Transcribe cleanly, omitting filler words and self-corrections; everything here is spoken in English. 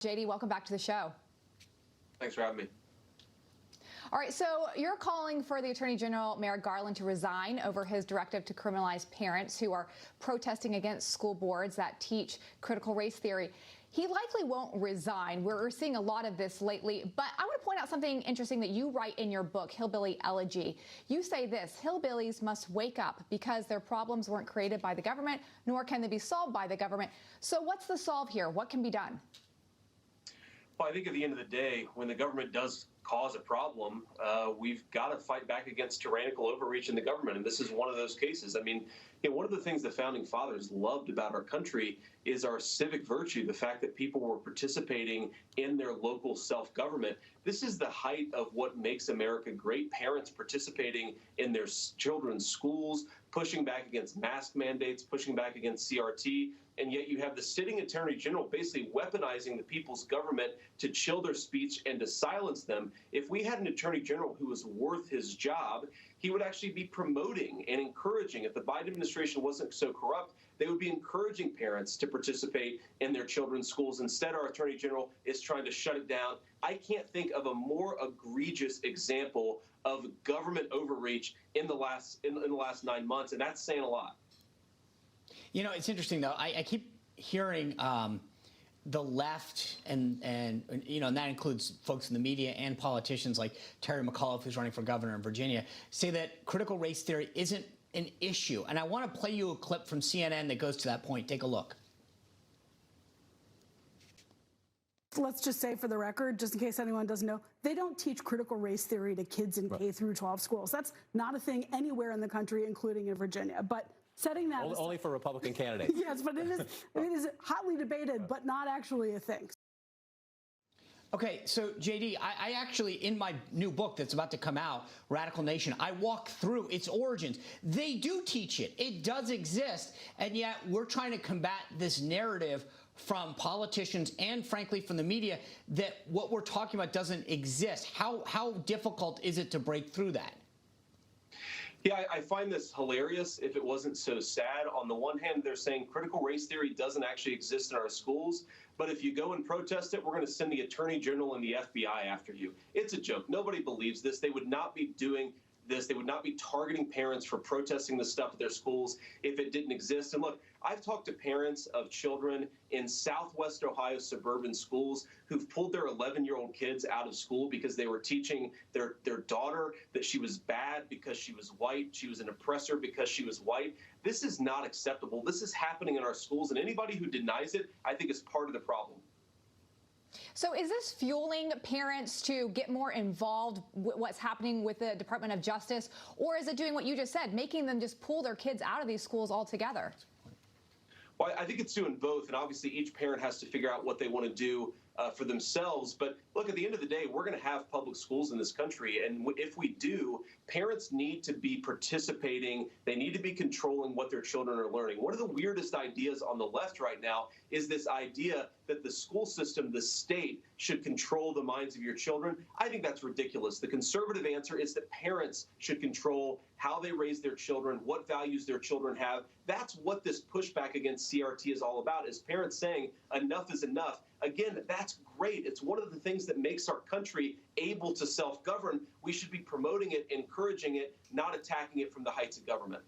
JD, welcome back to the show. Thanks for having me. All right, so you're calling for the Attorney General Merrick Garland to resign over his directive to criminalize parents who are protesting against school boards that teach critical race theory. He likely won't resign. We're seeing a lot of this lately, but I want to point out something interesting that you write in your book, Hillbilly Elegy. You say this: hillbillies must wake up because their problems weren't created by the government, nor can they be solved by the government. So what's the solve here? What can be done? Well, I think at the end of the day, when the government does cause a problem, we've got to fight back against tyrannical overreach in the government. And this is one of those cases. I mean, one of the things the founding fathers loved about our country is our civic virtue, the fact that people were participating in their local self-government. This is the height of what makes America great. Parents participating in their children's schools, pushing back against mask mandates, pushing back against CRT. And yet you have the sitting attorney general basically weaponizing the people's government to chill their speech and to silence them. If we had an attorney general who was worth his job, he would actually be promoting and encouraging. If the Biden administration wasn't so corrupt, they would be encouraging parents to participate in their children's schools. Instead, our attorney general is trying to shut it down. I can't think of a more egregious example of government overreach in the last 9 months, and that's saying a lot. You know, it's interesting, though. I keep hearing the left, and that includes folks in the media and politicians like Terry McAuliffe, who's running for governor in Virginia, say that critical race theory isn't an issue. And I want to play you a clip from CNN that goes to that point. Take a look. Let's just say, for the record, just in case anyone doesn't know, they don't teach critical race theory to kids in K through 12 schools. That's not a thing anywhere in the country, including in Virginia. But setting that aside, only for Republican candidates. Yes, but it is hotly debated, but not actually a thing. Okay, so JD, I actually, in my new book that's about to come out, Radical Nation, I walk through its origins. They do teach it. It does exist, and yet we're trying to combat this narrative from politicians and, frankly, from the media that what we're talking about doesn't exist. How difficult is it to break through that? Yeah, I find this hilarious if it wasn't so sad. On the one hand, they're saying critical race theory doesn't actually exist in our schools, but if you go and protest it, we're going to send the Attorney General and the FBI after you. It's a joke. Nobody believes this. They would not be doing this. They would not be targeting parents for protesting this stuff at their schools if it didn't exist. And look, I've talked to parents of children in Southwest Ohio suburban schools who've pulled their 11-year-old kids out of school because they were teaching their daughter that she was bad because she was white, she was an oppressor because she was white. This is not acceptable. This is happening in our schools, and anybody who denies it, I think, is part of the problem. So is this fueling parents to get more involved with what's happening with the Department of Justice, or is it doing what you just said, making them just pull their kids out of these schools altogether? Well, I think it's doing both, and obviously each parent has to figure out what they want to do for themselves. But look, at the end of the day, we're going to have public schools in this country, and if we do, parents need to be participating. They need to be controlling what their children are learning. One of the weirdest ideas on the left right now is this idea that the school system, the state, should control the minds of your children. I think that's ridiculous. The conservative answer is that parents should control how they raise their children, what values their children have. That's what this pushback against CRT is all about, is parents saying enough is enough. Again, that's great. It's one of the things that makes our country able to self-govern. We should be promoting it, encouraging it, not attacking it from the heights of government.